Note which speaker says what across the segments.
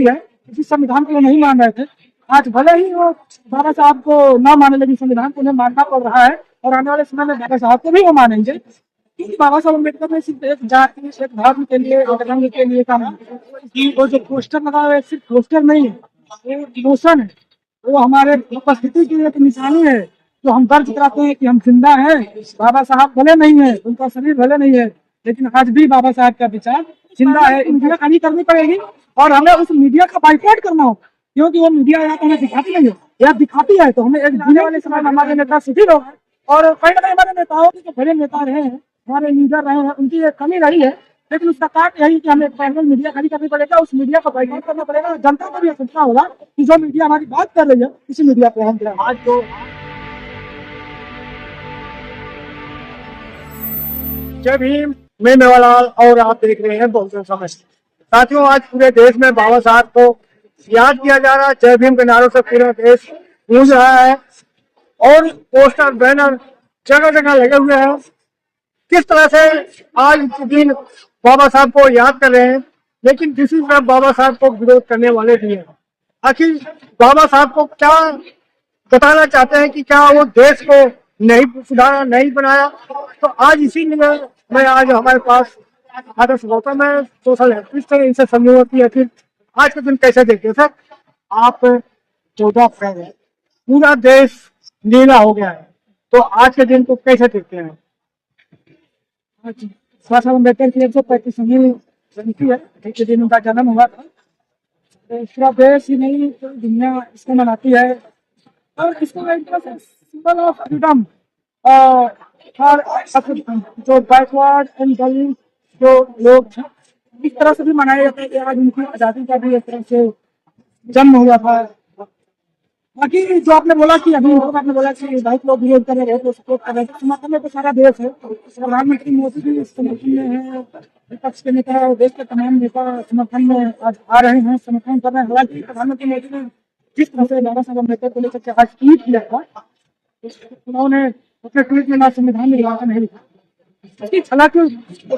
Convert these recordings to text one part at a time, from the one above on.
Speaker 1: भी है, किसी संविधान को नहीं मान रहे थे। आज भले ही वो बाबा साहब को ना माने, लेकिन संविधान को उन्हें मानना पड़ रहा है और आने वाले समय में बाबा साहब को भी वो मानेंगे, क्योंकि बाबा साहब अम्बेडकर ने सिर्फ एक जाति, एक धर्म के लिए, एक रंग के लिए काम किया। वो जो पोस्टर लगा हुआ है सिर्फ पोस्टर नहीं है, वो इमोशन है, वो हमारे उपस्थिति की एक निशानी है, जो हम दर्ज कराते हैं कि हम जिंदा हैं। बाबा साहब भले नहीं है, उनका शरीर भले नहीं है, लेकिन आज भी बाबा साहब का विचार जिंदा है। मीडिया खाली करनी पड़ेगी और हमें उस मीडिया का बाइकआउट करना होगा, क्योंकि वो मीडिया या तो हमें दिखाती नहीं है या दिखाती है तो हमें एक जीने वाले समय में हमारे नेता शिथिल हो गए। और कहीं ना कहीं हमारे नेताओं के जो बड़े नेता रहे हैं, हमारे लीडर रहे हैं, उनकी एक कमी रही है, लेकिन उसका कारण यही कि हमें पैनल मीडिया खाली करनी पड़ेगा, उस मीडिया को बाइकआउट करना पड़ेगा। जनता को भी यह सोचना होगा कि जो मीडिया हमारी बात कर रही है इसी मीडिया पे हम आज जो
Speaker 2: जय भीम, मैं मेवालाल और आप देख रहे हैं बहुजन समाज। साथियों, आज पूरे देश में बाबा साहब को याद किया जा रहा है। जय भीम के नारों से पूरा देश गूंज रहा है और पोस्टर बैनर जगह जगह लगे हुए हैं। किस तरह से आज के दिन बाबा साहब को याद कर रहे हैं, लेकिन दूसरी तरफ बाबा साहब को विरोध करने वाले भी हैं। आखिर बाबा साहब को क्या बताना चाहते हैं कि क्या वो देश को नहीं सुधारा, नहीं बनाया? तो आज इसीलिए मैं आज हमारे पास आदर्श गौतम है, सोशल एक्टिविस्ट है, इनसे समझूंगा कि आखिर आज के दिन कैसे देखते हैं। सर, आप 14 अप्रैल है, पूरा देश नीला हो गया है, तो आज के दिन को कैसे देखते हैं?
Speaker 1: बाबा साहब अम्बेडकर की 135वीं जयंती है, एक दिन उनका जन्म हुआ था। तो पूरा देश ही नहीं, पूरी दुनिया इसको मनाती है और इसको एक तरह से सिंबल ऑफ फ्रीडम और जो बैकवर्ड एंड गरीब जो लोग थे, इस तरह से भी मनाया जाता है कि आज उनकी आज़ादी का भी एक तरह से जन्म हुआ था। बाकी जो आपने बोला कि अभी आपने बोला कि बहुत लोग विरोध कर रहे हैं, सपोर्ट कर रहे हैं, समर्थन में तो सारा देश है। प्रधानमंत्री मोदी भी समर्थन में है, विपक्ष के नेता और देश के तमाम नेता समर्थन में आज आ रहे हैं, समर्थन कर रहे हैं। हालांकि प्रधानमंत्री मोदी ने जिस तरह से बाबा साहब अम्बेडकर को लेकर के आज ट्वीट किया था, उन्होंने अपने ट्वीट में ना संविधान में लिखा नहीं लिखा। हालांकि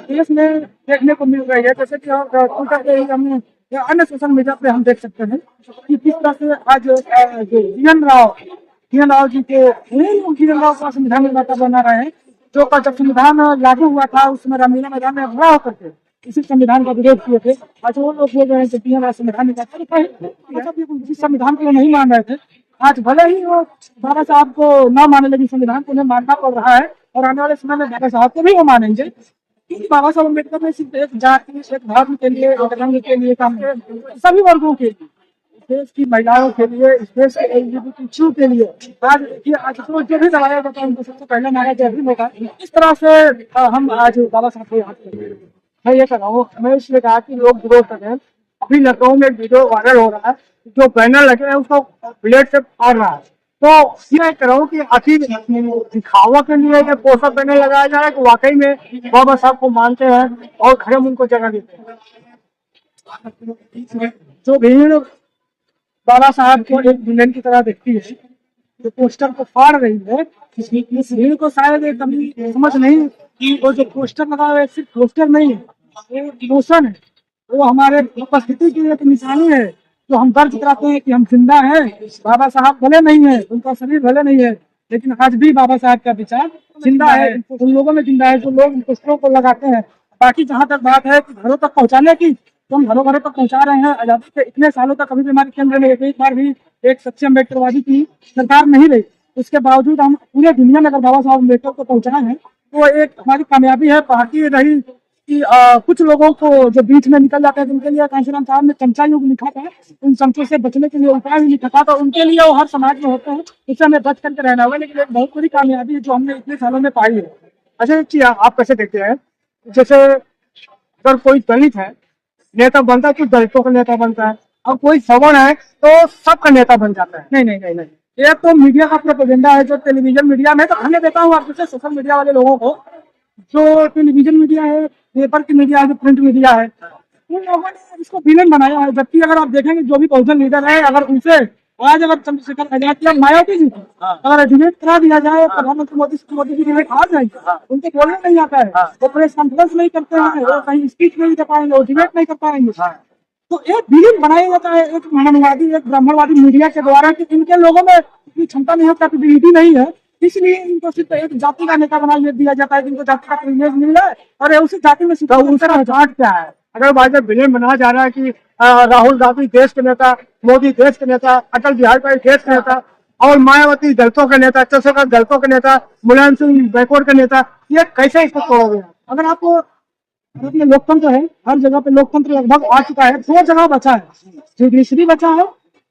Speaker 1: देश में देखने को मिल रही है, जैसे कि ट्विटर पे हमने या अन्य सोशल मीडिया पे हम देख सकते हैं कि किस तरह से आज जीएन राव जी को संविधान निर्माता बना रहे हैं, जो जब संविधान लागू हुआ था उस समय रामलीला मैदान में खड़ा होकर के इसी संविधान का विरोध किए थे। आज वो लोग बोल रहे हैं कि जीएन राव संविधान निर्माता किसी संविधान को नहीं मान रहे थे। आज भले ही वो बाबा साहब को ना माने, लेकिन संविधान को उन्हें मानना पड़ रहा है और आने वाले समय में बाबा साहब को भी वो मानेंगे, क्योंकि बाबा साहब अम्बेडकर ने सिर्फ एक जाति, एक धर्म के लिए, एक रंग के लिए काम किया, सभी वर्गों के लिए, देश की महिलाओं के लिए, इस देश के एलजीबीटी के लिए। आज तो जो भी दबाया जाता है उनको सबसे पहले माना जय भीम होगा। इस तरह से हम आज बाबा साहब को याद कर रहे हैं। मैं ये कर रहा हूँ, मैं इसलिए कहा कि लोग विरोध कर रहे हैं। अभी लखनऊ में एक वीडियो वायरल हो रहा है, जो बैनर लगे हैं उसको ब्लेड से फाड़ रहा है। तो ये कह रहा हूँ कि आखिर दिखावा के लिए ये पोस्टर बैनर लगाया जा रहा है कि वाकई में बाबा साहब को मानते हैं और खड़े उनको जगह देते हैं। जो भीड़ बाबा साहब को एक विलेन की तरह देखती है, जो पोस्टर को फाड़ रही है, इस भीड़ को शायद एक कभी समझ नहीं कि वो जो पोस्टर लगा हुआ है सिर्फ पोस्टर नहीं है, वो इमोशन है, वो हमारे उपस्थिति की एक निशानी है, जो हम दर्ज कराते हैं कि हम जिंदा हैं। बाबा साहब भले नहीं है, उनका शरीर भले नहीं है, लेकिन आज भी बाबा साहब का विचार जिंदा है, उन लोगों में जिंदा है जो लोग पोस्टरों को लगाते हैं। बाकी जहाँ तक बात है कि घरों तक पहुँचाने की, तो हम घरों तक पहुँचा रहे हैं। आजादी के इतने सालों तक कभी भी हमारे केंद्र में एक बार भी एक सच्चे अम्बेडकरवादी की सरकार नहीं रही, उसके बावजूद हम पूरे दुनिया में अगर बाबा साहब अम्बेडकर को पहुँचाए हैं तो एक हमारी कामयाबी है। बाकी रही कि कुछ लोगों को जो बीच में निकल जाते हैं, उनके लिए कांशीराम साहब ने चमचा युग लिखा था, उन चमचों से बचने के लिए उपाय भी लिखा था, तो उनके लिए वो हर समाज में होते हैं, इससे हमें बच करके रहना होगा। लेकिन एक बहुत बड़ी कामयाबी है जो हमने इतने सालों में पाई है। अच्छा, आप कैसे देखते हैं, जैसे अगर कोई दलित है नेता बनता है तो दलितों का नेता बनता है, और कोई सवर्ण है तो सबका नेता बन जाता है? नहीं नहीं नहीं नहीं, ये तो मीडिया का प्रोपेगेंडा है। जो टेलीविजन मीडिया में, तो हमने देखा हूँ आप जैसे सोशल मीडिया वाले लोगों को, जो टेलीविजन मीडिया है, पेपर की मीडिया है, जो प्रिंट मीडिया है, उन लोगों ने इसको विलेन बनाया है। जबकि अगर आप देखेंगे जो भी बहुजन लीडर है, अगर उनसे आज अगर चंद्रशेखर आजाद या मायावती जी अगर डिबेट करा दिया जाए, प्रधानमंत्री मोदी जी डिबेट हार जाएंगे, उनको बोलना नहीं आता है, वो प्रेस कॉन्फ्रेंस नहीं करते हैं, वो कहीं स्पीच नहीं दे पाएंगे, वो डिबेट नहीं कर पाएंगे। तो एक विलेन बनाया जाता है एक मानववादी एक ब्राह्मणवादी मीडिया के द्वारा कि इनके लोगों में इतनी क्षमता नहीं है, कैपेबिलिटी नहीं है, इसलिए इनको सिर्फ एक जाति का नेता बना दिया जाता है, जिनको जाति का प्रिविलेज मिल रहा है और उसी जाति में सिर्फ
Speaker 2: उसका जाट क्या है? अगर भाई विलेन बनाया जा रहा है कि राहुल गांधी देश के नेता, मोदी देश के नेता, अटल बिहारी वाजपेयी देश के नेता और मायावती दलितों के नेता, चंद्रशेखर दलितों के नेता, मुलायम सिंह बैकवर्ड के नेता, ये कैसे इसको तोड़ोगे?
Speaker 1: अगर आपको अपने लोकतंत्र है, हर जगह पे लोकतंत्र लगभग आ चुका है, दो जगह बचा है, जुडिशरी बचा है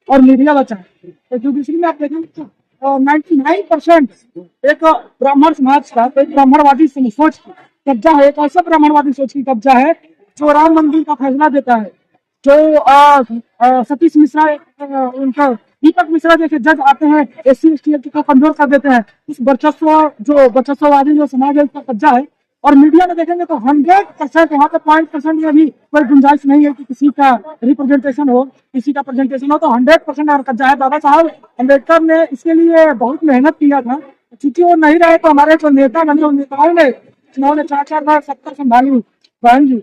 Speaker 1: और मीडिया बचा है। तो जुडिशरी में आप देखेंगे तो 99% एक ब्राह्मण समाज का, एक ब्राह्मणवादी सोच की कब्जा है, एक ऐसा ब्राह्मणवादी सोच की कब्जा है जो राम मंदिर का फैसला देता है, जो सतीश मिश्रा उनका दीपक मिश्रा जैसे जज आते हैं SC ST को कमजोर कर देते हैं, इस वर्चस्ववादी जो समाज है उसका कब्जा है। और मीडिया में देखेंगे तो 100% वहाँ पे 0.% में भी कोई गुंजाइश नहीं है कि किसी का रिप्रेजेंटेशन हो, किसी का प्रेजेंटेशन हो, तो 100% और कब्जा है। बाबा साहब अम्बेडकर ने इसके लिए बहुत मेहनत किया था, क्योंकि वो नहीं रहे तो हमारे जो नेता बने उन नेताओं ने चुनाव में 4-4 बार 70 संभाली बहन जी।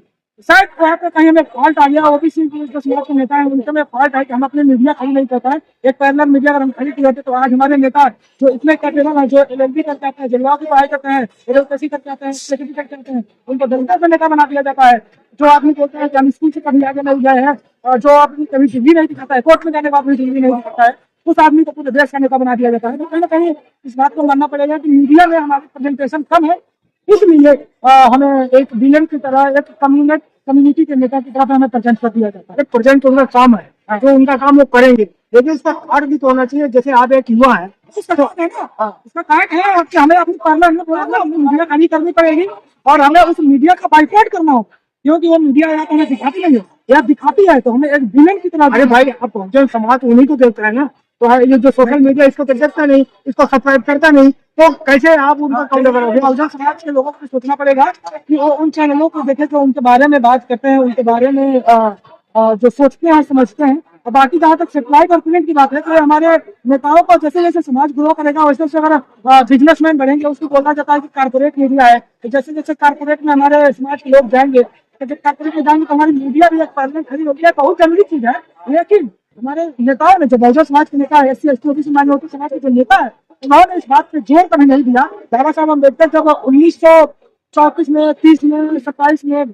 Speaker 1: शायद वहाँ पे कहीं हमें फॉल्ट आ गया, ओबीसी जो समाज के नेता है उनके में फॉल्ट है कि हम अपने मीडिया खड़ी नहीं करता है। एक पैरेलल मीडिया अगर हम खड़ी की होते तो आज हमारे नेता जो इतने कैपेबल है, जो LLB करके आते हैं, जलवा की पढ़ाई करते हैं, एडवोकेसी करके आते हैं, सेक्रेटरी करके आते हैं, उनको जनता का नेता बना दिया जाता है। जो आदमी बोलते हैं कि हम स्कूल से कभी आगे नहीं गए हैं, और जो आदमी कभी डिग्री नहीं दिखाता है, कोर्ट में जाने के बाद भी डिग्री नहीं दिखाता है, उस आदमी को पूरे देश का नेता बना दिया जाता है। तो कहीं ना कहीं इस बात को मानना पड़ेगा कि मीडिया में हमारी प्रेजेंटेशन कम है, इसलिए हमें एक विलेन की तरह, एक कम्युनिटी के नेता की तरफ हमें प्रेजेंट कर दिया जाता है।
Speaker 2: प्रेजेंट उनका काम है, जो उनका काम वो करेंगे, लेकिन इसका कार्ड भी तो होना चाहिए। जैसे आप एक युवा है,
Speaker 1: इसका कार्ड है ना, इसका कार्ड है कि हमें अपनी पार्लर में बोला ना, हमें मीडिया खाली करनी पड़ेगी और हमें उस मीडिया का बाइकआउट करना हो, क्योंकि वो मीडिया या तो हमें दिखाती नहीं है या दिखाती है तो हमें एक विलेन की तरह।
Speaker 2: अरे भाई आप बहुजन समाज उन्हीं को देखता है ना, तो ये जो सोशल मीडिया इसको तो देखता नहीं, इसको सब्सक्राइब करता नहीं, तो कैसे आप उनका कॉल करोगे?
Speaker 1: बहुजन समाज के लोगों को सोचना पड़ेगा कि वो उन चैनलों को देखे जो उनके बारे में बात करते हैं, उनके बारे में जो सोचते हैं समझते हैं। और बाकी जहाँ तक सेटेलाइट और प्रिंट की बात है, तो हमारे नेताओं को जैसे जैसे समाज ग्रो करेगा वैसे वैसे अगर बिजनेसमैन बढ़ेंगे, उसको बोला जाता है कि कारपोरेट मीडिया है, तो जैसे जैसे कारपोरेट में हमारे समाज के लोग जाएंगे, तो जब कारपोरेट में जाएंगे तो हमारी मीडिया भी एक पार्लियामेंट खड़ी होगी, बहुत जरूरी चीज है। लेकिन हमारे नेताओं ने, जो बहुजन समाज के नेता है, SC ST OBC माइनॉरिटी समाज के जो नेता है, उन्होंने इस बात पे जोर कभी नहीं दिया। बाबा साहब अम्बेडकर जब 1934 में, 30 में, 27 में,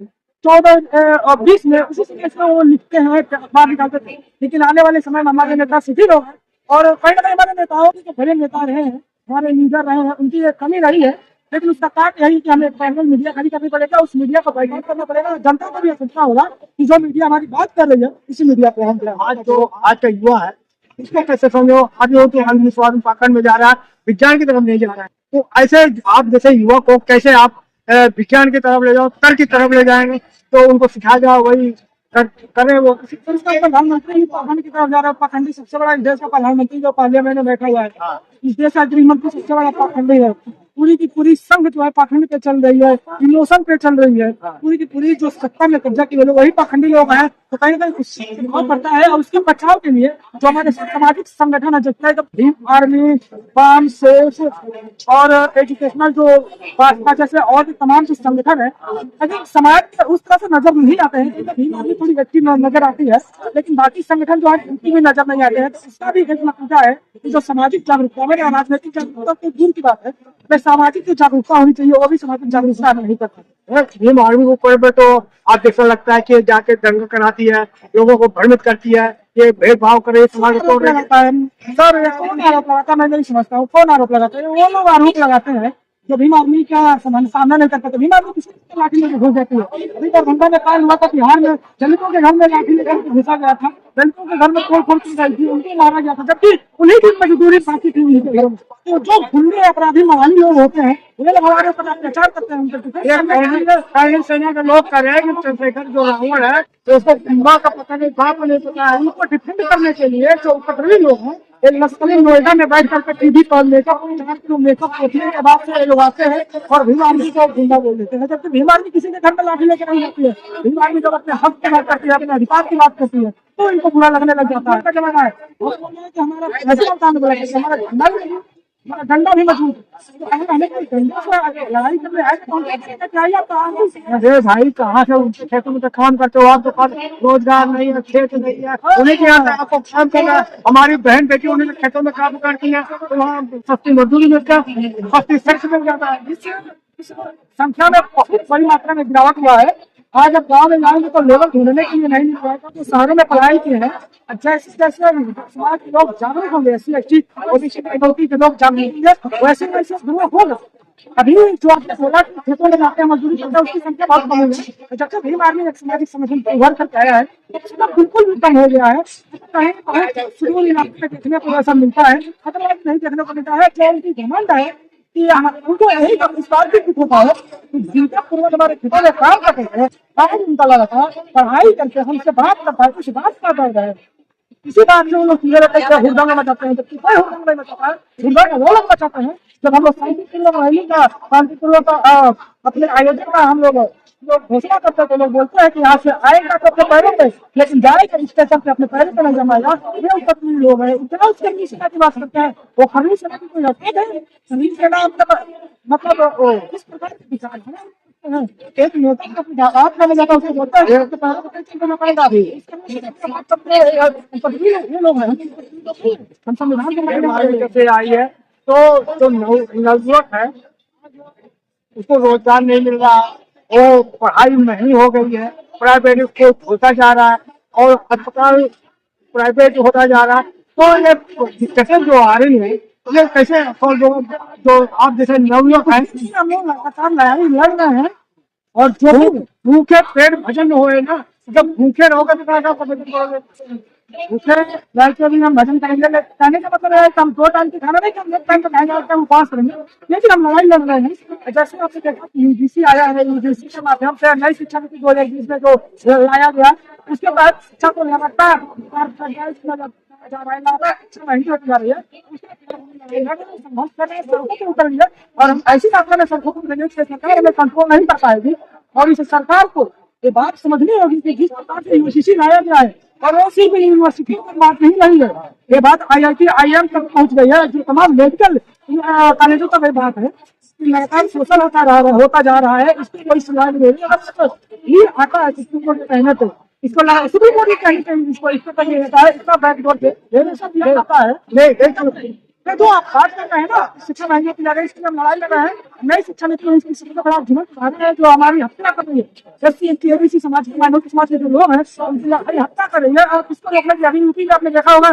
Speaker 1: 14 और 20 में उसी समय से वो लिखते हैं, अखबार निकालते थे। लेकिन आने वाले समय में हमारे नेता शिथिल हो गए और कहीं ना कहीं हमारे नेताओं के जो बड़े नेता रहे हैं, हमारे लीडर रहे हैं, उनकी एक कमी रही है। लेकिन उसका कार्ड यही कि हमें पैरेलल मीडिया खड़ी करनी पड़ेगा, उस मीडिया को बाइकआउट करना पड़ेगा। जनता को भी यह सोचना होगा कि जो मीडिया हमारी बात कर रही है, इसी मीडिया पे हम
Speaker 2: आज का युवा है, इसको कैसे समझो? अभी वो तो अंधविश्वास पाखंड में जा रहा है, विज्ञान की तरफ नहीं जा रहा है। तो ऐसे आप जैसे युवा को कैसे आप विज्ञान की तरफ ले जाओ, तर्क की तरफ ले जाएंगे, तो उनको सिखाया जाओ वही करें। वो प्रधानमंत्री पाखंड की तरफ जा रहा है। पाखंडी सबसे बड़ा इस देश का प्रधानमंत्री जो पार्लियामेंट में बैठा हुआ है, इस देश का गृहमंत्री सबसे बड़ा पाखंडी है। पूरी की पूरी संघ जो है पाखंड पे चल रही है, इमोशन पे चल रही है। पूरी की पूरी जो सत्ता में कब्जा किए लोग वही पाखंडी लोग हैं। तो कहीं ना कहीं प्रभाव पड़ता है, और उसके बचाव के लिए जो हमारे सामाजिक संगठन है, जैसे भीम आर्मी, वाम, सेफ और एजुकेशनल जो भाजपा जैसे और भी तमाम जो संगठन है, लेकिन समाज में उस तरह से नजर नहीं आते हैं। भीम आर्मी थोड़ी एक्टिव नजर आती है, लेकिन बाकी संगठन जो है उनकी भी नजर नहीं आते हैं। तो इसका भी एक नतीजा है कि जो सामाजिक जागरूकता है, राजनीतिक जागरूकता तो दूर की बात है, सामाजिक जो जागरूकता होनी चाहिए वो भी सामाजिक जागरूकता नहीं करता। भीम आर्मी को कोई तो आप देखने लगता है कि जाके दंगा कराती है, लोगों को भ्रमित करती है, ये भेदभाव करे, समाज को तोड़
Speaker 1: लगाता है। सर कौन आरोप लगाता है? मैं नहीं समझता हूँ कौन आरोप लगाते हैं। वो लोग आरोप लगाते हैं जो भीम आर्मी का सामना नहीं कर पाते। भीम आर्मी किसी की लाठी लेकर घुस जाती है। अभी दरभंगा में काल हुआ था, बिहार में दलितों के घर में लाठी लेकर घुसा गया था, दलितों के घर में तोड़ फोड़ की गई थी, उनको मारा गया था, जबकि उन्हीं की मजदूरी बाकी थी। तो जो गुंडे अपराधी मवाली लोग होते हैं, वो लोग हमारे ऊपर अत्याचार करते हैं।
Speaker 2: सेना के लोग कह रहे हैं कि चंद्रशेखर जो रावण है, तो उसको माँ का पता नहीं, बाप को नहीं पता है, उनको डिफेंड करने के लिए जो उपद्रवी लोग हैं, एक लश्करी नोएडा में बैठ करके टीवी पर मेकअप 4 किलो मेकअप देखने के बाद से लोग आते हैं और भीम आर्मी को गुंडा बोल देते हैं। जबकि भीम आर्मी किसी के घर में लाठी लेकर नहीं जाती है। भीम आर्मी जब अपने हक की बात करती है, अपने अधिकार की बात करती है, तो इनको बुरा लगने लग जाता है। जमाना है हमारा झंडा भी नहीं,
Speaker 1: डंडा भी मजबूत है। तो अगर हमें कोई डंडा से लड़ाई करने आए तो हम क्या चाहिए आपका आगे?
Speaker 2: अरे भाई कहाँ से उनके खेतों में तो काम करते हो आप, तो काम रोजगार नहीं है, खेत नहीं है, उन्हीं के यहाँ आपको काम करना है। हमारी बहन बेटी उन्हीं के खेतों में काम करती है, तो वहाँ सस्ती मजदूरी मिलता है, सस्ती सेक्स मिल जाता है।
Speaker 1: इस संख्या में बहुत बड़ी मात्रा में गिरावट हुआ है। आज आप गाँव में जाएंगे तो लेबर ढूंढने के लिए नहीं मिल पाएगा, तो शहरों में पढ़ाई की है। जैसे जैसे समाज के लोग जागरूक होंगे, SC, ST, OBC माइनॉरिटी के लोग जागरूक होंगे, वैसे वैसे ग्रो होगा। अभी जो आपने बोला कि खेतों में जाते हैं मजदूरी करते हैं, उसकी संख्या बहुत कम हुई है। जब से भीम आर्मी एक सामाजिक संगठन को उभर करके आया है, उसका बिल्कुल भी कम हो गया है। कहीं कहीं सुदूर इलाके में देखने को ऐसा मिलता है, अदरवाइज नहीं देखने को मिलता है। जो उनकी घमंड है कि उनको यही इस बात भी दुख होता है कि जिनके पूर्वज हमारे खेतों में काम करते हैं, काम उनका लगा था, पढ़ाई करके हमसे बात करता है, कुछ बात कर रहे हैं, इसी बात से वो लोग क्लियर करके हुड़दंग मचाते हैं। जबकि कोई हुड़दंग नहीं मचाता है, हुड़दंग वो लोग मचाते हैं जब हम लोग शांतिपूर्वक रैली का, शांतिपूर्वक अपने आयोजन का हम लोग घोषणा करते हैं। तो लोग बोलते हैं कि यहाँ से आएगा तो अपने पैरों पे, लेकिन जाएगा स्टेशन पे अपने पैरों पे नहीं जमाएगा। ये उत्तर लोग हैं, इतना उसके नीचे की बात करते हैं। वो खरीद सेना की कोई हकीकत है? खरीद सेना मतलब इस प्रकार के विचार है। एक नेता को बात करने जाता है, उसे बोलता है कि पैरों पे चलना पड़ेगा। ये लोग हैं, हम संविधान के
Speaker 2: से आई है, तो जो नवयुवक है उसको रोजगार नहीं मिल रहा, वो पढ़ाई महंगी हो गई है, प्राइवेट को होता जा रहा है और अस्पताल प्राइवेट होता जा रहा है। तो ये दिक्कतें जो आ रही है, ये कैसे और जो आप जैसे नवयुवक हैं,
Speaker 1: हम लोग लगातार लड़ाई लड़ रहे हैं।
Speaker 2: और जो भूखे पेट भजन हुए ना, जब भूखे रहोगे तो क्या भजन करोगे?
Speaker 1: भूखे रह के भी हम भजन करेंगे। कहने का मतलब है कि हम 2 टाइम की खाना नहीं खाएंगे, 1 टाइम तो खाएंगे, 1 टाइम उपवास करेंगे, लेकिन हम लड़ाई लड़ रहे हैं। जैसे आपने देखा UGC आया है, UGC के माध्यम से नई शिक्षा नीति 2021 में जो लाया गया, उसके बाद शिक्षा को लगातार जा रहा है, शिक्षा महंगी होती जा रही है। संघर्ष कर रहे हैं, सड़कों पर उतर लिया, और हम ऐसी मात्रा में सड़कों पर उतरेंगे कि सरकार हमें कंट्रोल नहीं कर पाएगी। और इस सरकार को ये बात समझनी होगी कि जिस प्रकार से UGC लाया गया है, और वो सिर्फ यूनिवर्सिटी की बात नहीं रही है, ये बात IIT IIM तक पहुंच गई है। जो तमाम मेडिकल कॉलेजों तक ये बात है, लगातार शोषण होता जा रहा है। इसकी कोई सुधार नहीं है। ये आता है सुप्रीम कोर्ट के कहने पे, इसको सुप्रीम कोर्ट कहीं कहीं इसको कहीं रहता है, इसका बैकडोर पे ये आता है। नहीं तो आप बात कर रहे हैं ना, शिक्षा महंगी होती जा रही है, इसके लिए हम लड़ाई लड़ रहे हैं। नई शिक्षा नीति में इसकी शिक्षा खराब झुमक उठा रहे हैं, जो हमारी हत्या कर रही है। SC ST OBC समाज के, माइनॉरिटी समाज के जो लोग हैं, उनकी हत्या कर रही है। और इसको रोकने के अभी यूपी में आपने देखा होगा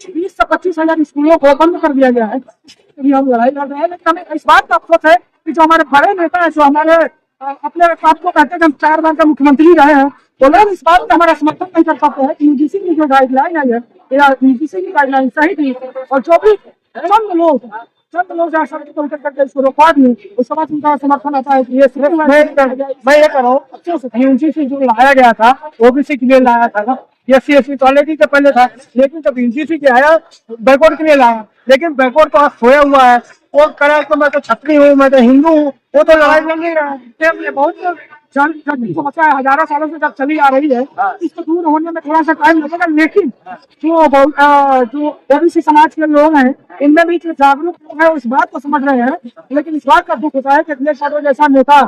Speaker 1: 20 से 25 हजार स्कूलों को बंद कर दिया गया है। अभी हम लड़ाई लड़ रहे हैं, लेकिन हमें इस बात का अफसोस है कि जो हमारे बड़े नेता है, जो हमारे अपने आप को कहते हैं कि हम 4 बार का मुख्यमंत्री रहे हैं, वो लोग इस बात का हमारा समर्थन नहीं कर पाते हैं कि UGC की जो गाइडलाइन है, या UGC की गाइडलाइन सही थी। और जो भी चंद लोग जहाँ सड़क पर उतर करके इसको रोकवा दिए, उसके बाद उनका समर्थन आता है कि ये
Speaker 2: मैं ये कह रहा हूँ UGC जो लाया गया था OBC के लिए लाया था ना, SC ST तो ऑलरेडी के पहले था, लेकिन जब UGC के आया बैकवर्ड के लिए लाया, लेकिन बैकवर्ड तो आज सोया हुआ है। वो करा तो मैं तो छत्री हूँ, मैं तो हिंदू हूँ, वो तो लड़ाई लड़ नहीं रहा है। बहुत समस्या है, हजारों सालों से जब चली आ रही है, इसको दूर होने में थोड़ा सा टाइम लगेगा। लेकिन जो OBC समाज के लोग हैं, इनमें भी जागरूक लोग हैं, उस बात को समझ रहे हैं। लेकिन इस बात का दुख होता है कि अखिलेश यादव जैसा नेता,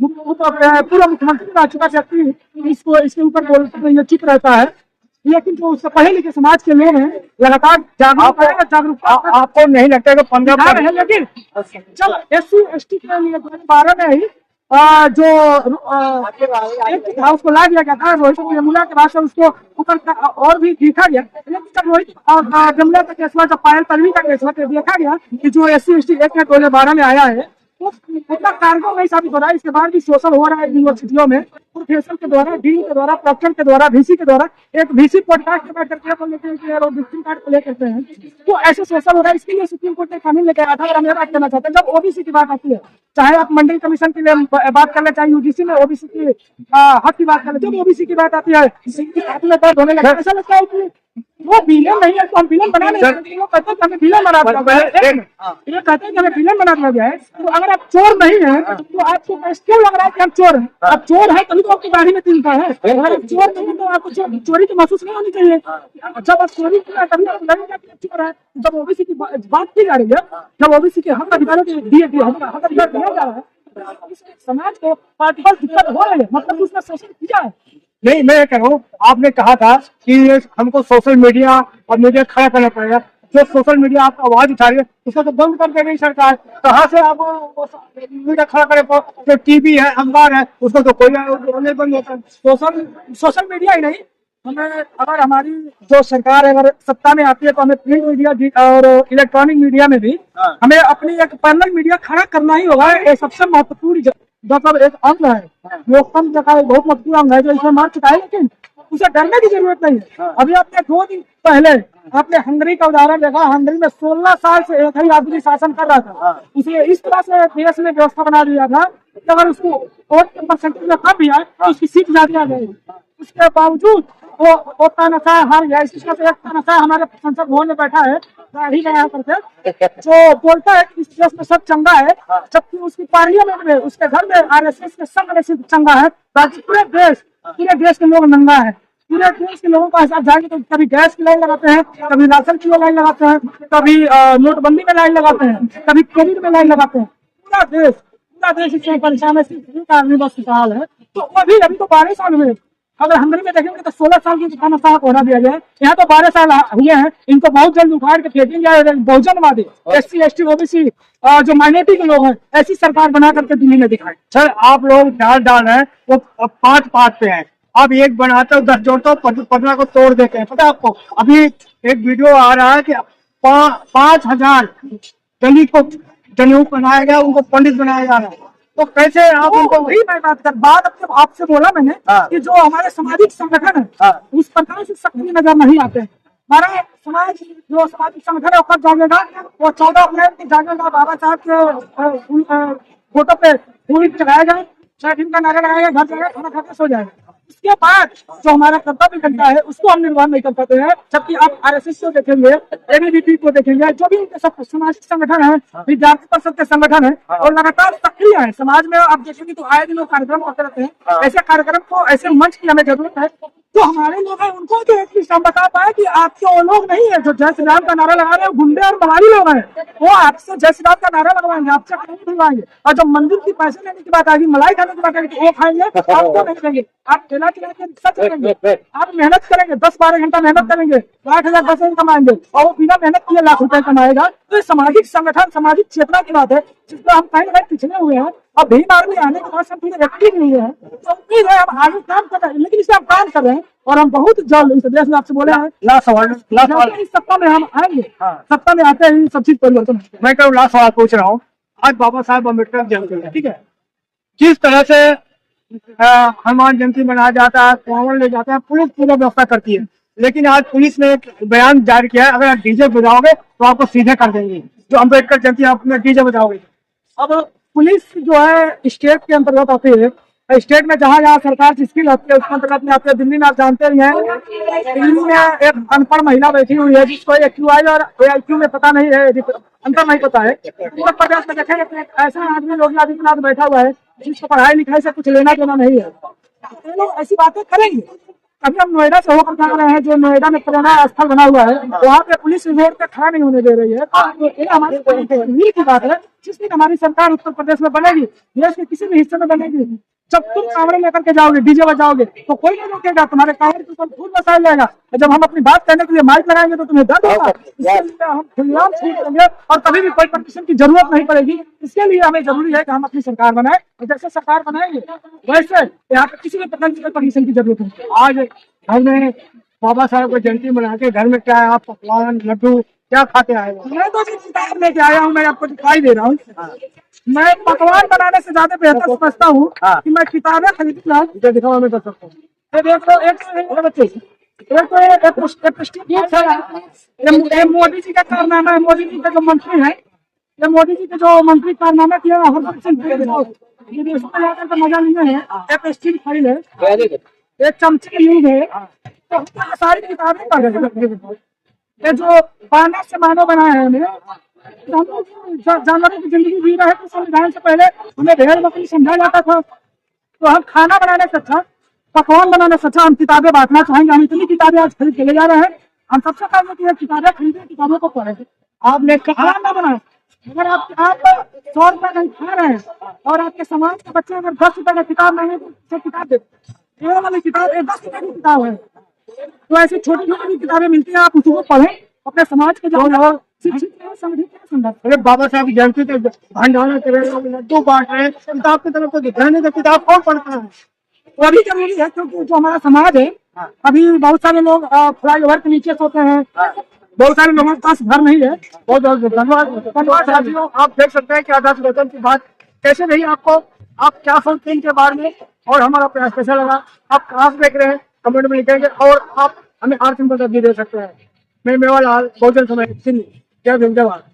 Speaker 2: पूरा मुख्यमंत्री रह चुका व्यक्ति, इसके ऊपर बोलते हुए चुप रहता है। लेकिन जो उससे पढ़े लिखे समाज के लोग हैं, लगातार जागरूकता आपको नहीं लगता कि 15
Speaker 1: है। लेकिन जब SC ST के लिए 2012 में ही जो हाउस को ला दिया गया था, रोहित यमुना के बाद से उसको ऊपर और भी देखा गया। लेकिन जब रोहित यमुना का केस हुआ, जब पायल तन्वी का केस हुआ, तो देखा गया कि जो SC ST एक्ट 2012 में आया है, वो उतना कारगर नहीं साबित हो रहा है। इसके बाद भी शोषण हो रहा है यूनिवर्सिटियों में, प्रोफेसर के द्वारा, डीन के द्वारा, प्रोफेसर के द्वारा, VC के द्वारा। एक VC पॉडकास्ट में बैठ करके विजिटिंग कार्ड प्ले करते हैं, तो ऐसे शोषण हो रहा है। इसके लिए सुप्रीम कोर्ट ने कानून लेकर आया था। और हम ये बात करना चाहते हैं, जब OBC की बात आती है, चाहे आप मंडल कमीशन के लिए बात कर ले, चाहे UGC में OBC की हक की बात कर ले, जब OBC की बात आती है, ऐसा लगता है कि वो विलेन नहीं है तो हम विलेन बना नहीं सकते। वो कहते हैं कि हमें विलेन बना दिया जाए, ये कहते हैं कि हमें विलेन बना दिया जाए। तो अगर आप चोर नहीं है तो आपको क्यों लग रहा है कि हम चोर हैं? आप चोर है तभी तो आपकी गाड़ी में चिंता है। अगर आप चोर नहीं है तो आपको चोरी की महसूस नहीं होनी चाहिए। जब आप चोरी किया तभी आपको लगेगा कि आप चोर है। जब ओबीसी की बात की जा रही है, जब ओबीसी के हक अधिकारों के दिए हक अधिकार दिया जा रहा है, समाज को पार्टिकल दिक्कत हो रही है, मतलब उसने शोषण किया है।
Speaker 2: नहीं, मैं कह रहा हूँ, आपने कहा था कि हमको सोशल मीडिया और मीडिया खड़ा करना पड़ेगा। जो सोशल मीडिया आपका आवाज उठा रही है उसको तो बंद कर दे रही सरकार। कहाँ से आप मीडिया खड़ा करें? जो टीवी है, अखबार है, उसको तो कोई नहीं बंद होता।
Speaker 1: सोशल मीडिया ही नहीं, हमें अगर हमारी जो सरकार है अगर सत्ता में आती है तो हमें प्रिंट मीडिया और इलेक्ट्रॉनिक मीडिया में भी हमें अपनी एक पैनल मीडिया खड़ा करना ही होगा। ये सबसे महत्वपूर्ण मतलब एक अंग है, लोकतंत्र का बहुत महत्वपूर्ण अंग है जो इसमें मार चुका है, लेकिन उसे डरने की जरूरत नहीं है। अभी आपने 2 दिन पहले आपने हंगरी का उदाहरण देखा। हंगरी में 16 साल से एक ही आदमी शासन कर रहा था। उसे इस तरह से देश में व्यवस्था बना दिया था कि अगर उसको वोट के परसेंटेज में कम भी आए तो उसकी सीट ज्यादा आ जाएगी। उसके बावजूद वो तानाशाह हार गया। इसी तरह से एक तानाशाह हमारे संसद भवन में बैठा है, दाढ़ी लगा करके, जो बोलता है कि इस देश में सब चंगा है, जबकि उसकी पार्लियामेंट में, उसके घर में आरएसएस के सब चंगा है। बाकी पूरे देश के लोग नंगा है। पूरे देश के लोगों का हिसाब जाएंगे तो कभी गैस की लाइन लगाते हैं, कभी राशन की लाइन लगाते हैं, कभी नोटबंदी में लाइन लगाते हैं, कभी कोविड में लाइन लगाते हैं। पूरा देश इसमें परेशान है। सिर्फ आदमी बस हाल है। तो अभी तो 12 साल हुए। अगर हंगरी में देखेंगे तो 16 साल की तानाशाह को हटा दिया गया। यहाँ तो 12 साल हुए हैं। इनको बहुत जल्द उखाड़ के फेंकेंगे। बहुजनवादी SC ST OBC जो माइनॉरिटी के लोग हैं, ऐसी सरकार बना करके दिल्ली में दिखाए।
Speaker 2: सर, आप लोग डाल रहे हैं वो 5 पार्ट पे हैं। आप एक बनाते हो, 10 जोड़ते हो, 15 को तोड़ देते हैं। पता है आपको? अभी एक वीडियो आ रहा है कि 5000 दलित को जनेऊ बनाया गया, उनको पंडित बनाया जा रहा है। तो कैसे आप उनको?
Speaker 1: वही मैं बात आपसे बोला मैंने कि जो हमारे सामाजिक संगठन है उस प्रकार से सक्रिय नजर नहीं आते। हमारा समाज जो सामाजिक संगठन है वो कब जागेगा? वो 14 अप्रैल को जागेगा। बाबा साहब के फोटो पे फूल चढ़ाएगा, 6 दिन का नारा लगाएगा, घर जाएगा, खाना खाकर सो जाएगा। इसके बाद जो हमारा कर्तव्य घंटा है उसको हम निर्वहन नहीं कर पाते हैं। जबकि आप RSS को देखेंगे, ABVP को देखेंगे, जो भी उनके सब सामाजिक संगठन है, विद्यार्थी परिषद के संगठन है और लगातार सक्रिय है समाज में। आप देखेंगे तो आए दिन लोग कार्यक्रम करते रहते हैं। ऐसे कार्यक्रम को, ऐसे मंच की हमें जरूरत है। जो हमारे लोग हैं उनको तो एटलीस्ट हम बता पाए कि आपके वो लोग नहीं है जो जय श्री राम का नारा लगा रहे हैं, गुंडे और बवाली लोग हैं। वो आपसे जय श्री राम का नारा लगवाएंगे, आपसे नहीं दिलवाएंगे। और जब मंदिर की पैसे लेने की बात आएगी, मलाई खाने की बात आएगी तो वो खाएंगे, आपको नहीं देंगे। आप ठेला चला के रिक्शा चलाएंगे, आप मेहनत करेंगे, 10-12 घंटा मेहनत करेंगे, 8,000 10,000 कमाएंगे और वो बिना मेहनत किए लाख रुपए कमाएगा। तो ये सामाजिक संगठन, सामाजिक चेतना की बात है जिसमें हम कहीं ना कहीं पिछड़े हुए हैं। अब भीम आर्मी आने के बाद सब थोड़े एक्टिव नहीं है, तो उम्मीद है हम आगे काम कर रहे हैं। लेकिन इसे हम काम कर रहे हैं और हम बहुत जल्द इस देश में आपसे बोले हैं
Speaker 2: लास्ट सवाल
Speaker 1: इस सत्ता में हम आएंगे। सत्ता में आते ही सब चीज परिवर्तन।
Speaker 2: मैं कल लास्ट सवाल पूछ रहा हूँ। आज बाबा साहब अम्बेडकर जयंती है, ठीक है? जिस तरह से हनुमान जयंती मनाया जाता है, रावण ले जाते हैं, पुलिस पूरा व्यवस्था करती है। लेकिन आज पुलिस ने एक बयान जारी किया है, अगर आप डीजे बजाओगे तो आपको सीधे कर देंगे। जो अम्बेडकर जयंती आप डीजे बजाओगे।
Speaker 1: अब पुलिस जो है स्टेट के अंतर्गत आती है। स्टेट में जहाँ जहाँ सरकार जिसकी लगती है उसके अंतर्गत में आती है। दिल्ली में आप जानते ही हैं, दिल्ली में एक अनपढ़ महिला बैठी हुई है जिसको AQI और AIQ में पता नहीं है, अंतर नहीं पता है। उत्तर प्रदेश में देखेंगे तो एक ऐसा आदमी योगी आदित्यनाथ बैठा हुआ है जिसको पढ़ाई लिखाई से कुछ लेना देना नहीं है। तो लोग ऐसी बातें करेंगे। अभी हम नोएडा से होकर जा रहे हैं, जो नोएडा में पुराना स्थल बना हुआ है, वहाँ पे पुलिस रोड पे खड़ा नहीं होने दे रही है। तो ये हमारी उम्मीद की बात है। जिस दिन हमारी सरकार उत्तर प्रदेश में बनेगी, देश के किसी भी हिस्से में बनेगी, जब तुम कांवड़े लेकर के जाओगे, डीजे बजाओगे, तो कोई नहीं रोकेगा। तुम्हारे कांवड़ के ऊपर फूल बसाया जाएगा। जब हम अपनी बात कहने के लिए माइक लगाएंगे तो तुम्हें दर्द होगा। इसके लिए हम खुलेआम छूट देंगे और कभी भी कोई परमिशन की जरूरत नहीं पड़ेगी। इसके लिए हमें जरूरी है कि हम अपनी सरकार बनाए और जैसे सरकार बनाएंगे वैसे यहाँ पे किसी भी प्रकार की परमिशन की जरूरत नहीं।
Speaker 2: आज घर में बाबा साहब को जयंती मना के घर में क्या है, आप पकवान लड्डू क्या खाते आए हो?
Speaker 1: मैं तो किताब लेके आया हूँ, मैं आपको दिखाई दे रहा हूँ। मैं पकवान बनाने से ज्यादा बेहतर समझता हूँ कि मैं किताबें खरीदूंगा।
Speaker 2: दिखाओ, मैं कर सकता हूँ।
Speaker 1: मोदी जी का कारनामा है। मोदी जी का जो मंत्री है, ये मोदी जी के जो मंत्री कारनामा किया विदेशों में जाकर तो मजा नहीं है। एक स्टील फाइल है, एक चमचे यूज है, तो हम तो ये सारी किताबें पढ़ रहे हैं। ये जो मानव से मानव बनाए हैं हमें, तो हम लोग जानवरों की जिंदगी जी रहे हैं, तो संविधान से पहले हमें भेड़ बकरी समझा जाता था। तो हम खाना बनाने से अच्छा, पकवान बनाने से अच्छा हम किताबें बांटना चाहेंगे। हम इतनी किताबें आज खरीद के ले जा रहे हैं। हम सबसे पहले की किताबें खरीदे, किताबों को पढ़े। आपने कहा ना बनाए, अगर आप 100 रुपए का खा रहे हैं और आपके समाज के बच्चे अगर 10 रुपए का किताब नहीं है तो किताब दे, ये वाली किताब 10 रुपए की किताब है। तो ऐसी छोटी छोटी किताबें मिलती है, आप उसको पढ़ें, अपने समाज के जाओ, शिक्षित रहे, समृद्ध रहे, सुंदर।
Speaker 2: अरे बाबा साहब की जयंती के भंडारा के लड्डू बांट रहे हैं, किताब की तरफ तो ध्यान नहीं, तो किताब कौन पढ़ता है?
Speaker 1: वो भी जरूरी है, क्योंकि जो हमारा समाज है, अभी बहुत सारे लोग फ्लाईओवर के नीचे सोते हैं, बहुत सारे लोगों के पास घर नहीं है।
Speaker 2: बहुत बहुत धन्यवाद साथियों। आप देख सकते हैं कि आजाद वतन की बात कैसे रही आपको, आप क्या सोचते हैं इनके बारे में, और हमारा प्रयास कैसा लगा, आप कहाँ से देख रहे हैं कमेंट में लिखेंगे, और आप हमें आर्थिक मदद भी दे सकते हैं। मैं मेवालाल, बहुजन समाज सिंध, जय भीम, जय भारत।